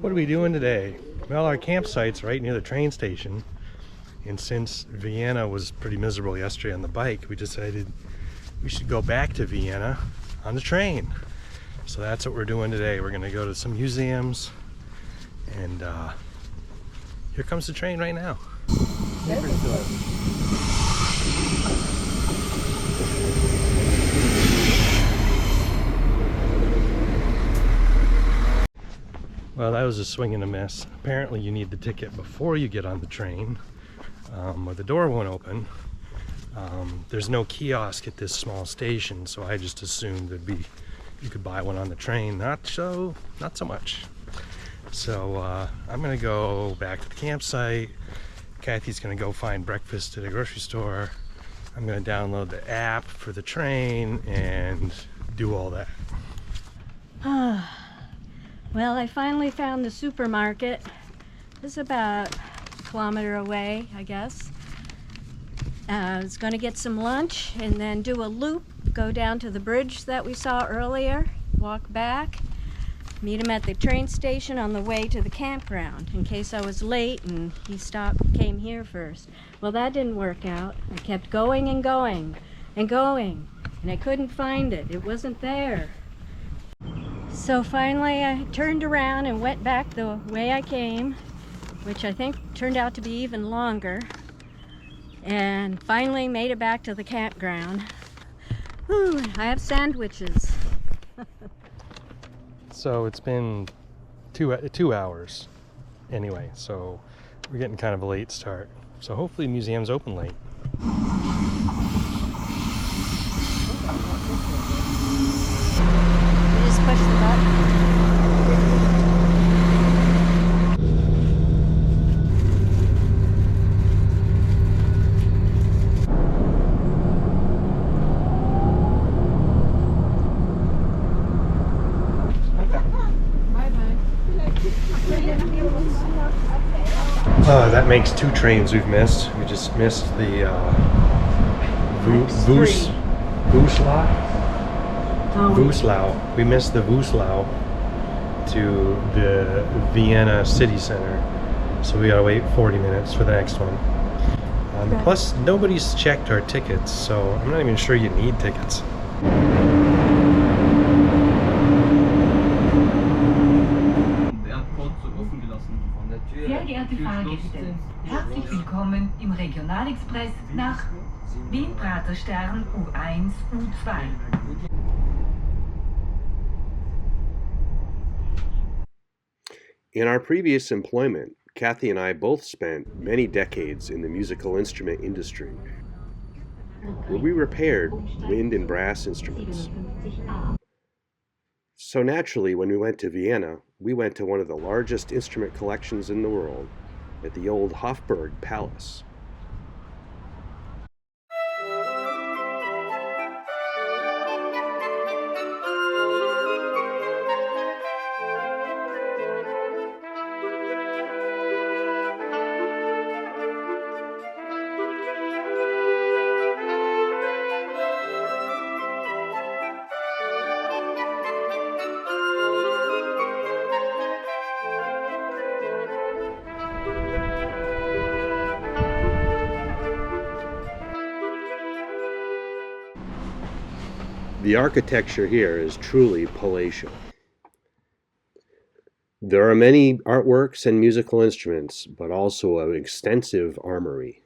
What are we doing today? Well, our campsite's right near the train station, and since Vienna was pretty miserable yesterday on the bike, we decided we should go back to Vienna on the train. So that's what we're doing today. We're gonna go to some museums, and here comes the train right now. Well, that was a swing and a miss. Apparently you need the ticket before you get on the train, or the door won't open. There's no kiosk at this small station, so I just assumed you could buy one on the train. Not so much. So I'm gonna go back to the campsite. Kathy's gonna go find breakfast at a grocery store. I'm gonna download the app for the train and do all that. Well, I finally found the supermarket. It's about a kilometer away, I guess. I was going to get some lunch and then do a loop, go down to the bridge that we saw earlier, walk back, meet him at the train station on the way to the campground in case I was late and he came here first. Well, that didn't work out. I kept going and going and going, and I couldn't find it. It wasn't there. So finally I turned around and went back the way I came, which I think turned out to be even longer, and finally made it back to the campground. Whew, I have sandwiches. So it's been two hours anyway, so we're getting kind of a late start. So hopefully the museum's open late. Just push the button. That makes two trains we've missed. We just missed the Vooslau. We missed the Vooslau to the Vienna city center, so we gotta wait 40 minutes for the next one. Plus, nobody's checked our tickets, so I'm not even sure you need tickets. Sehr geehrte Fahrgäste, herzlich willkommen im Regionalexpress nach Wien-Praterstern U1, U2. In our previous employment, Kathy and I both spent many decades in the musical instrument industry, where we repaired wind and brass instruments. So naturally, when we went to Vienna, we went to one of the largest instrument collections in the world, at the old Habsburg Palace. The architecture here is truly palatial. There are many artworks and musical instruments, but also an extensive armory.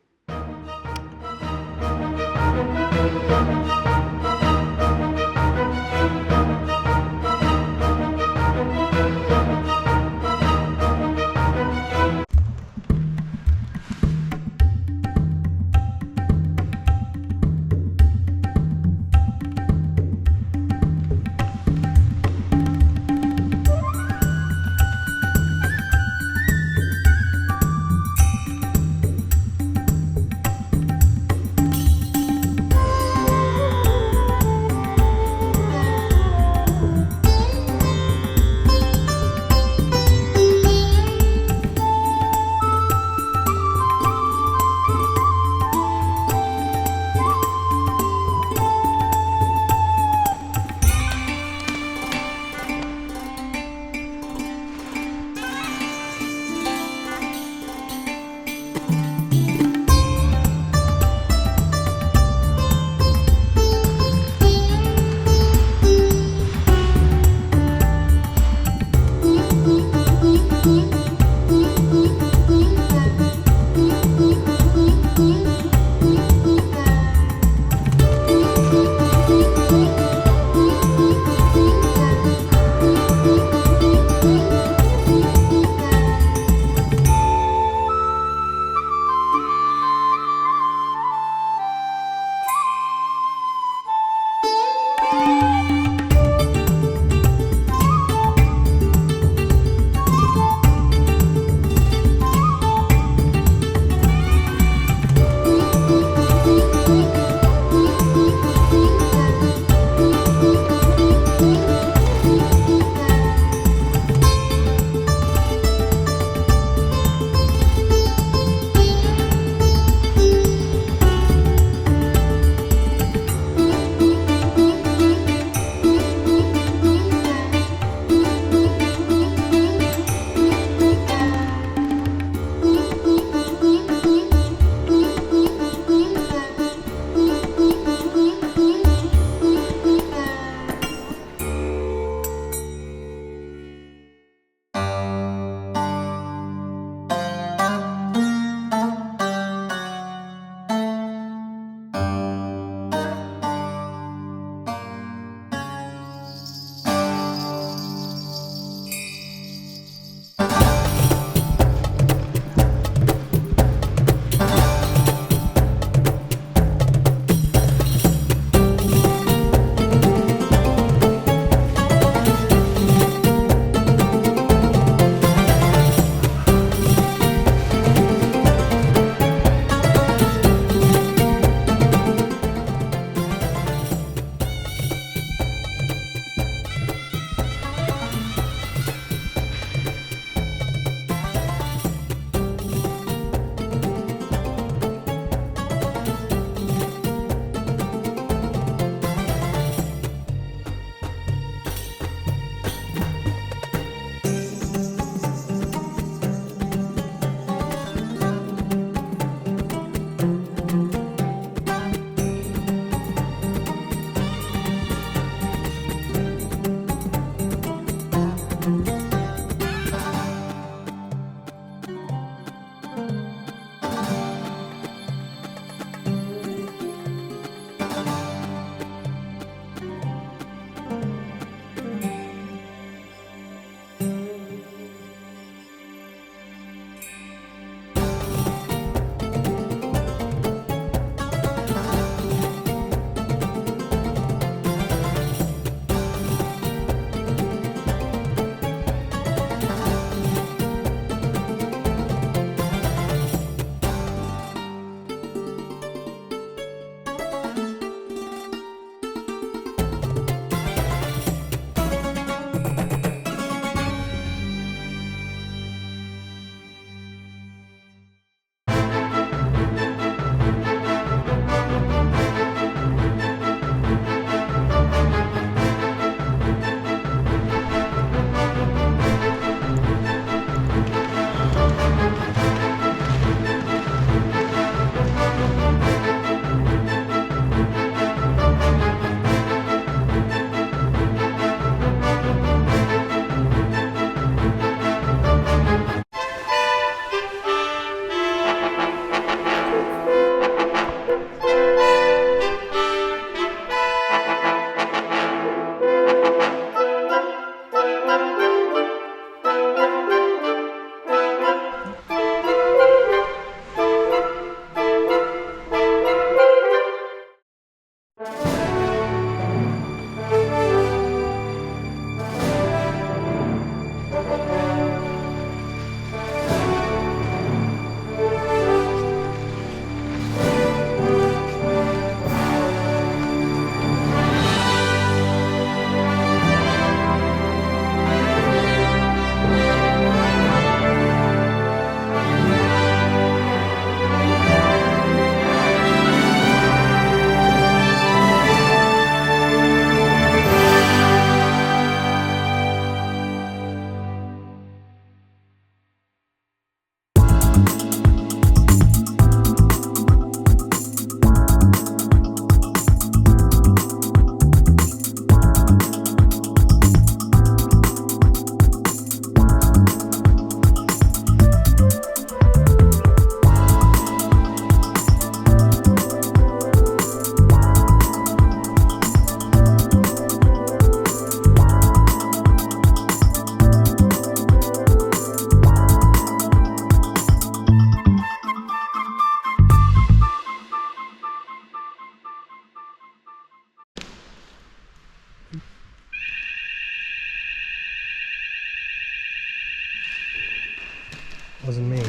Wasn't me.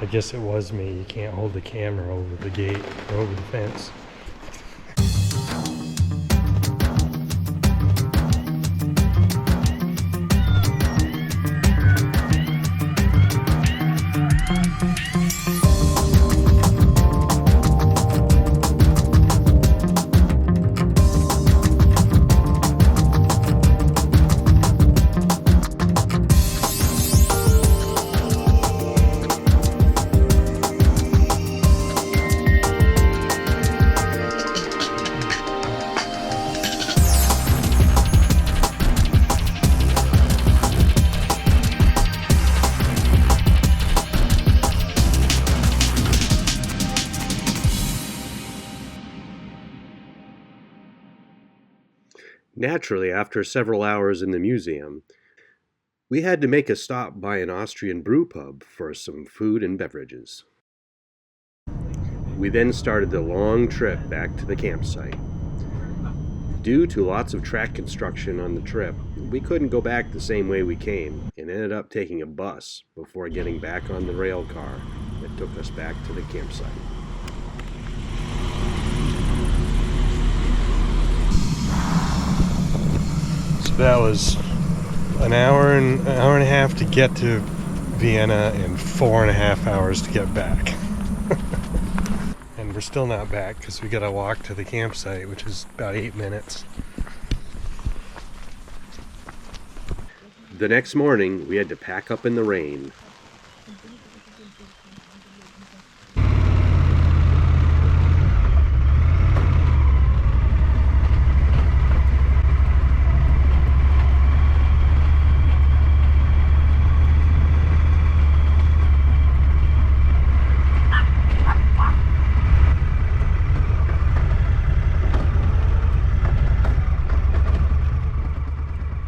I guess it was me. You can't hold the camera over the gate or over the fence. Naturally, after several hours in the museum, we had to make a stop by an Austrian brew pub for some food and beverages. We then started the long trip back to the campsite. Due to lots of track construction on the trip, we couldn't go back the same way we came and ended up taking a bus before getting back on the rail car that took us back to the campsite. So that was an hour and a half to get to Vienna and 4.5 hours to get back. And we're still not back because we gotta walk to the campsite, which is about 8 minutes. The next morning, we had to pack up in the rain.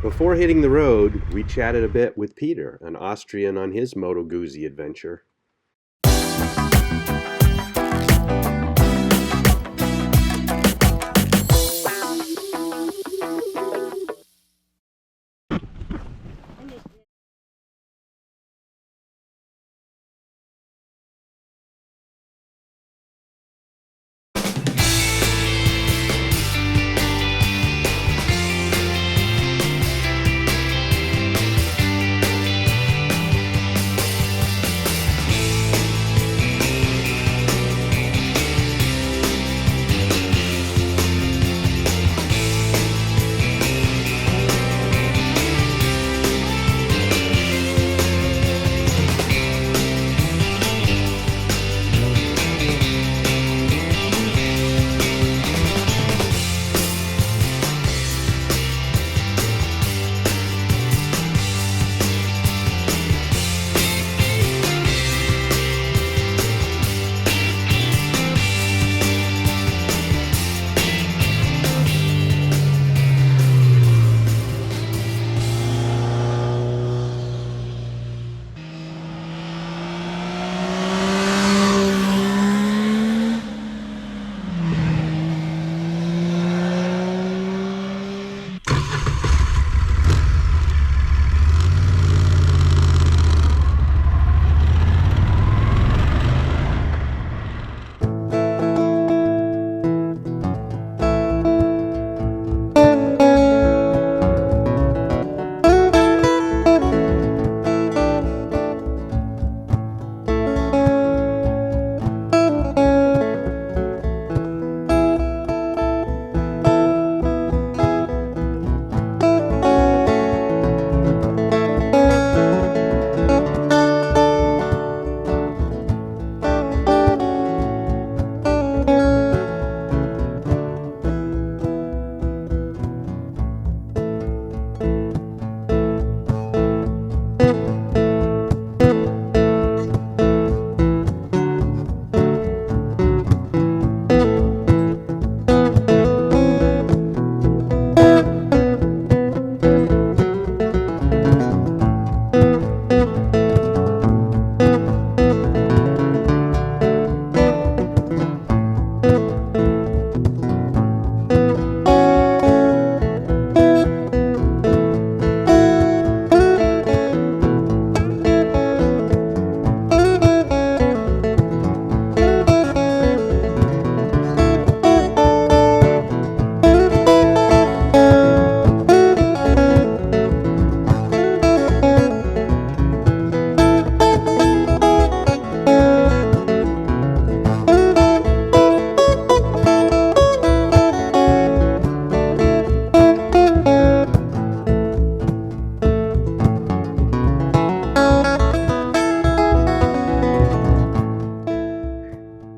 Before hitting the road, we chatted a bit with Peter, an Austrian on his Moto Guzzi adventure.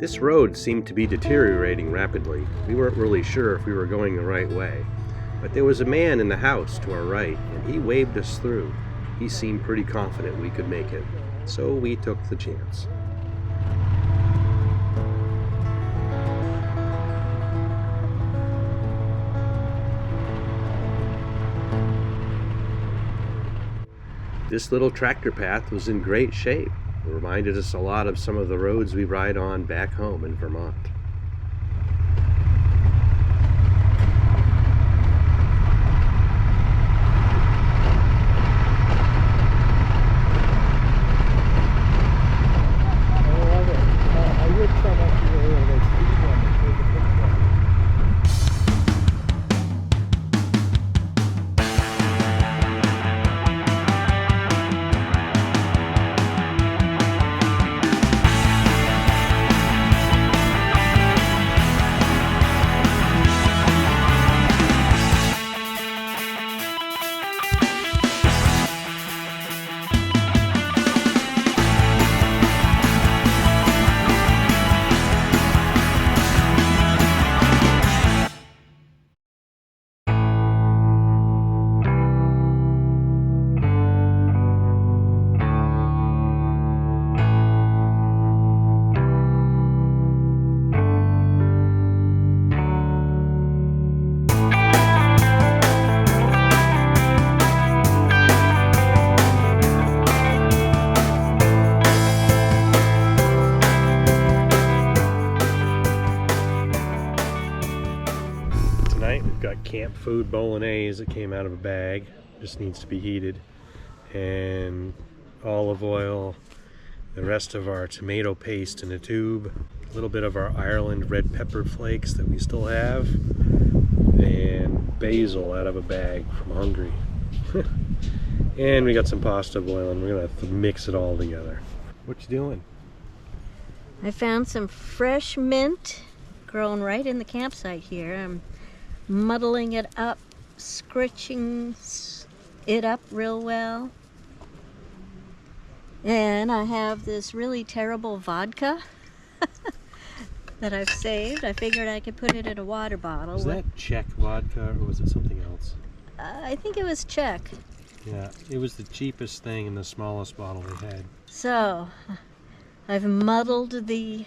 This road seemed to be deteriorating rapidly. We weren't really sure if we were going the right way. But there was a man in the house to our right, and he waved us through. He seemed pretty confident we could make it, so we took the chance. This little tractor path was in great shape. It reminded us a lot of some of the roads we ride on back home in Vermont. Camp food bolognese that came out of a bag, just needs to be heated, and olive oil, the rest of our tomato paste in a tube, a little bit of our Ireland red pepper flakes that we still have, and basil out of a bag from Hungary. And we got some pasta boiling. We're gonna have to mix it all together. What you doing? I found some fresh mint grown right in the campsite here. I'm muddling it up, scritching it up real well. And I have this really terrible vodka that I've saved. I figured I could put it in a water bottle. Was that Czech vodka or was it something else? I think it was Czech. Yeah, it was the cheapest thing in the smallest bottle we had. So, I've muddled the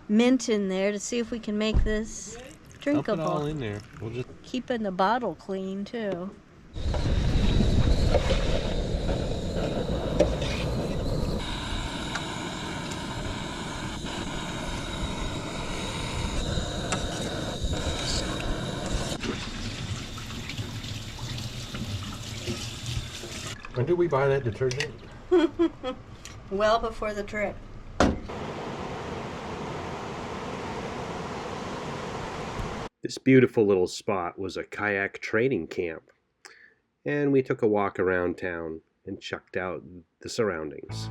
mint in there to see if we can make this drinkable. Dump it all in there. We'll just keeping the bottle clean too. When did we buy that detergent? Well before the trip. This beautiful little spot was a kayak training camp, and we took a walk around town and checked out the surroundings.